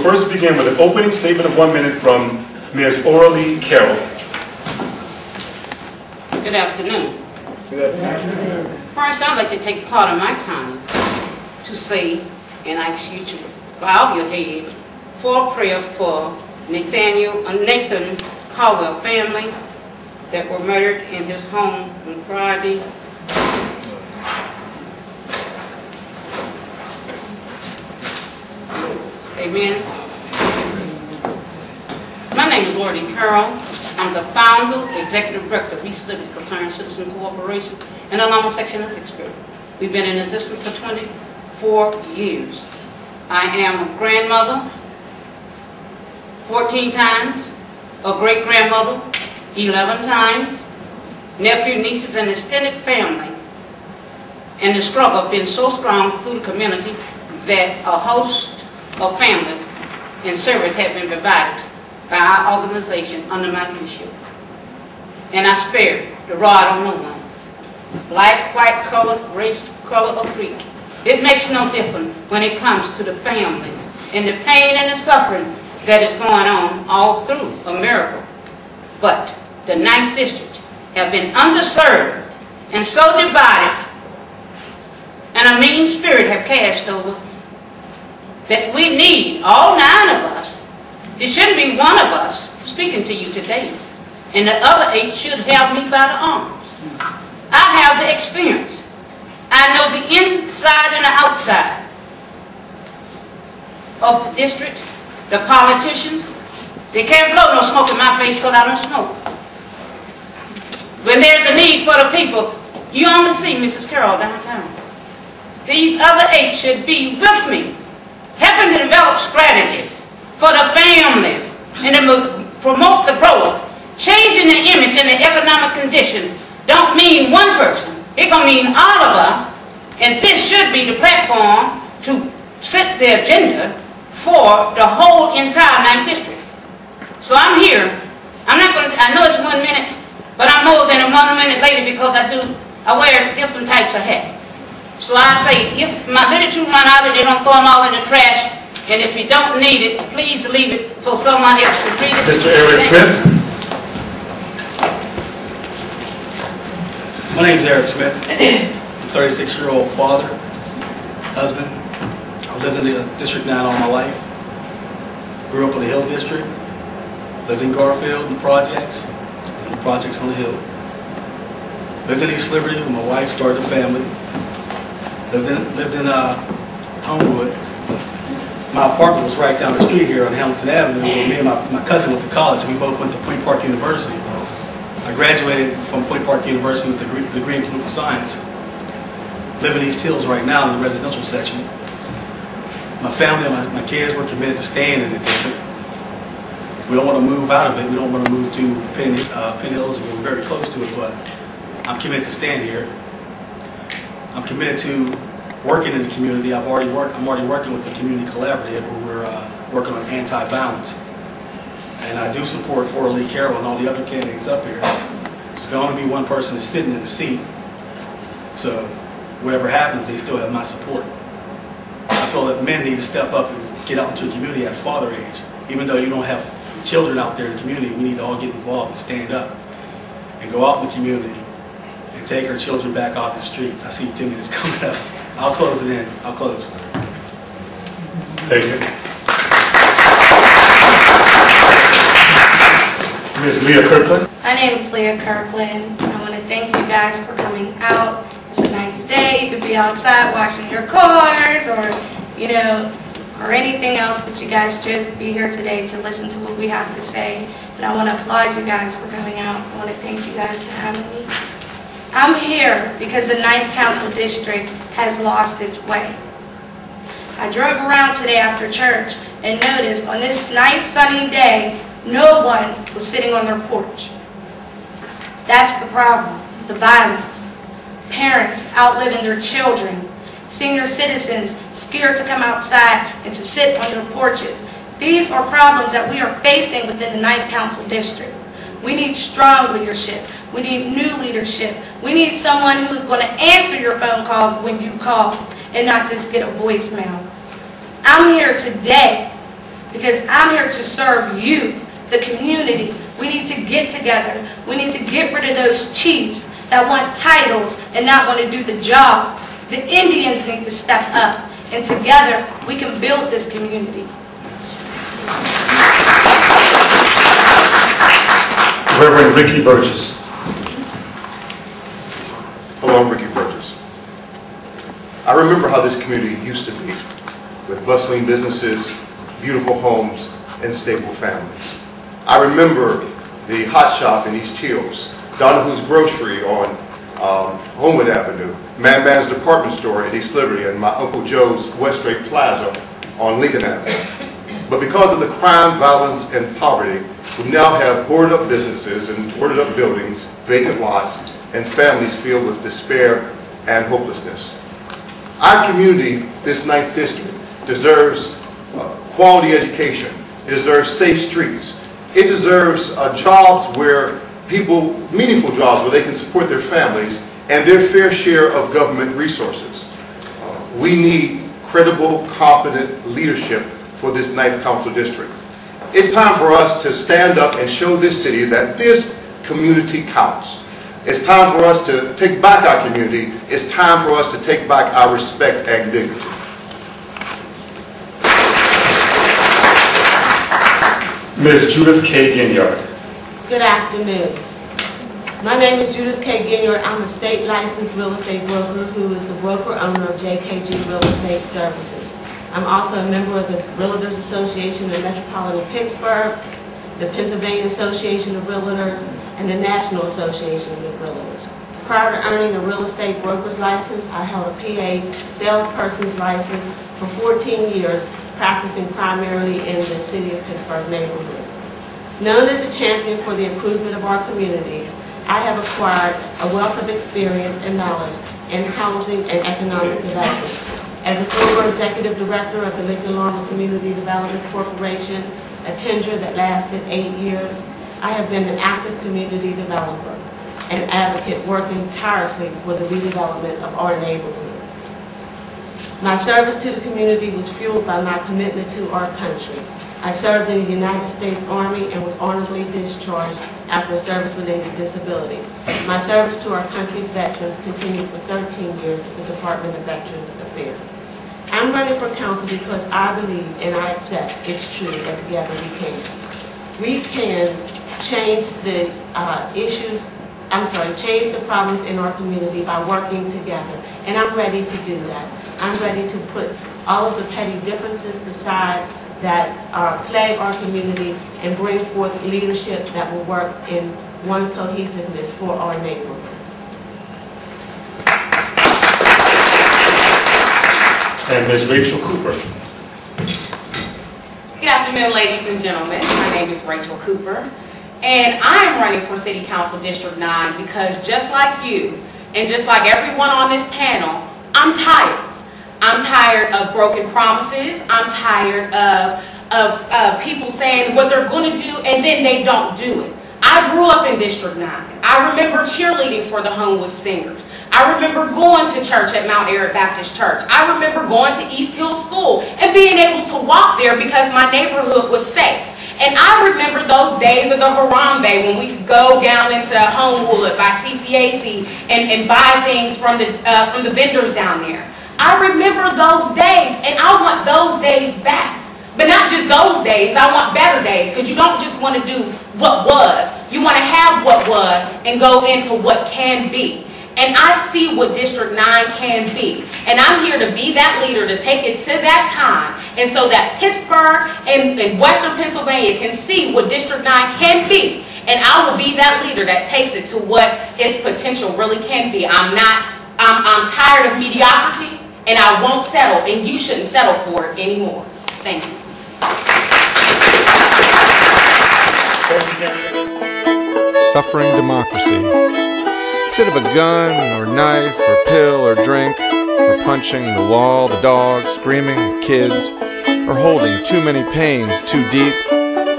first begin with an opening statement of 1 minute from Ms. Oralee Carroll. Good afternoon. Good afternoon. First, I'd like to take part of my time to say and ask you to bow your head for a prayer for Nathan Caldwell family that were murdered in his home on Friday. Amen. My name is Oralee Carroll. I'm the founder, executive director of East Liberty Concerned Citizen Corporation in Alamo section of Pittsburgh. We've been in existence for 24 years. I am a grandmother 14 times, a great-grandmother 11 times, nephew, nieces, and extended family. And the struggle has been so strong through the community that a host of families and service have been provided by our organization under my leadership. And I spared the rod on no one. Black, white, color, race, color, or creed. It makes no difference when it comes to the families and the pain and the suffering that is going on all through America. But the 9th District have been underserved and so divided, and a mean spirit have cast over, that we need all 9 of us. It shouldn't be one of us speaking to you today, and the other 8 should have me by the arms. I have the experience. I know the inside and the outside of the district, the politicians. They can't blow no smoke in my face because I don't smoke. When there's a need for the people, you only see Mrs. Carroll downtown. These other 8 should be with me, helping to develop strategies for the families and to promote the growth. Changing the image and the economic conditions don't mean one person. It's going to mean all of us, and this should be the platform to set the agenda for the whole entire 9th District. So I'm here. I'm not going to, I know it's 1 minute, but I'm more than a 1 minute later because I wear different types of hats. So I say, if my literature run out and they don't throw them all in the trash, and if you don't need it, please leave it for someone else to read it. Mr. Eric Smith. My name is Eric Smith. I'm a 36-year-old father, husband. I've lived in the District 9 all my life. Grew up in the Hill District. Lived in Garfield, in the projects on the Hill. Lived in East Liberty with my wife, started a family. Lived in Homewood. My apartment was right down the street here on Hamilton Avenue where me and my cousin went to college. We both went to Point Park University. I graduated from Point Park University with a degree in political science. Live in East Hills right now in the residential section. My family and my kids were committed to staying in the district. We don't want to move out of it. We don't want to move to Penn Hills. We're very close to it, but I'm committed to staying here. I'm committed to working in the community. I'm already working with the community collaborative where we're working on anti-violence. And I do support Oralee Carroll and all the other candidates up here. There's going to be one person that's sitting in the seat. So whatever happens, they still have my support. I feel that men need to step up and get out into the community at father age. Even though you don't have children out there in the community, we need to all get involved and stand up and go out in the community and take our children back off the streets. I see 10 minutes coming up. I'll close it in. I'll close. Thank you. Ms. Blair Kirkland. My name is Blair Kirkland. I want to thank you guys for coming out. It's a nice day. You could be outside washing your cars or, or anything else, but you guys chose to be here today to listen to what we have to say. And I want to applaud you guys for coming out. I want to thank you guys for having me. I'm here because the 9th Council District has lost its way. I drove around today after church and noticed on this nice sunny day, no one was sitting on their porch. That's the problem, the violence. Parents outliving their children. Senior citizens scared to come outside and to sit on their porches. These are problems that we are facing within the 9th Council District. We need strong leadership. We need new leadership. We need someone who is going to answer your phone calls when you call and not just get a voicemail. I'm here today because I'm here to serve you, the community. We need to get together. We need to get rid of those chiefs that want titles and not want to do the job. The Indians need to step up, and together we can build this community. Reverend Ricky Burgess. Hello, I'm Ricky Burgess. I remember how this community used to be, with bustling businesses, beautiful homes, and stable families. I remember the hot shop in East Hills, Donahue's Grocery on Homewood Avenue, Man Man's Department Store in East Liberty, and my Uncle Joe's West Straight Plaza on Lincoln Avenue. But because of the crime, violence, and poverty, we now have boarded up businesses and boarded up buildings, vacant lots, and families filled with despair and hopelessness. Our community, this 9th district, deserves quality education. It deserves safe streets. It deserves jobs where people, meaningful jobs where they can support their families and their fair share of government resources. We need credible, competent leadership for this 9th Council District. It's time for us to stand up and show this city that this community counts. It's time for us to take back our community. It's time for us to take back our respect and dignity. Ms. Judith Kaye. Good afternoon. My name is Judith Kaye. I'm a state licensed real estate broker who is the broker owner of JKG Real Estate Services. I'm also a member of the Realtors Association of Metropolitan Pittsburgh, the Pennsylvania Association of Realtors, and the National Association of Realtors. Prior to earning a real estate broker's license, I held a PA salesperson's license for 14 years, practicing primarily in the city of Pittsburgh neighborhoods. Known as a champion for the improvement of our communities, I have acquired a wealth of experience and knowledge in housing and economic development. As a former executive director of the Lincoln-Laurel Community Development Corporation, a tenure that lasted 8 years, I have been an active community developer, an advocate working tirelessly for the redevelopment of our neighborhoods. My service to the community was fueled by my commitment to our country. I served in the United States Army and was honorably discharged after a service-related disability. My service to our country's veterans continued for 13 years with the Department of Veterans Affairs. I'm running for council because I believe and I accept it's true that together we can. We can change the change the problems in our community by working together. And I'm ready to do that. I'm ready to put all of the petty differences aside that plague our community and bring forth leadership that will work in one cohesiveness for our neighborhoods. And Ms. Rachel Cooper. Good afternoon, ladies and gentlemen. My name is Rachel Cooper, and I am running for City Council District 9 because just like you, and just like everyone on this panel, I'm tired. I'm tired of broken promises. I'm tired of people saying what they're going to do and then they don't do it. I grew up in District 9. I remember cheerleading for the Homewood Stingers. I remember going to church at Mount Airy Baptist Church. I remember going to East Hill School and being able to walk there because my neighborhood was safe. And I remember those days of the Harambe when we could go down into Homewood by CCAC and buy things from the vendors down there. I remember those days, and I want those days back. But not just those days, I want better days, because you don't just want to do what was. You want to have what was and go into what can be. And I see what District 9 can be. And I'm here to be that leader, to take it to that time, and so that Pittsburgh and Western Pennsylvania can see what District 9 can be. And I will be that leader that takes it to what its potential really can be. I'm tired of mediocrity. And I won't settle, and you shouldn't settle for it anymore. Thank you. Suffering democracy. Instead of a gun or knife or pill or drink, or punching the wall, the dog, screaming at kids, or holding too many pains too deep,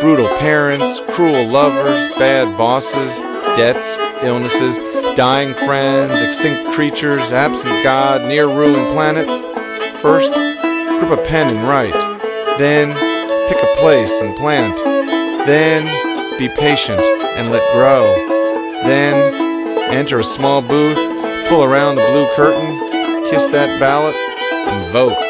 brutal parents, cruel lovers, bad bosses, debts, illnesses, dying friends, extinct creatures, absent God, near ruined planet. First, grip a pen and write. Then, pick a place and plant. Then be patient and let grow. Then enter a small booth, pull around the blue curtain, kiss that ballot, and vote.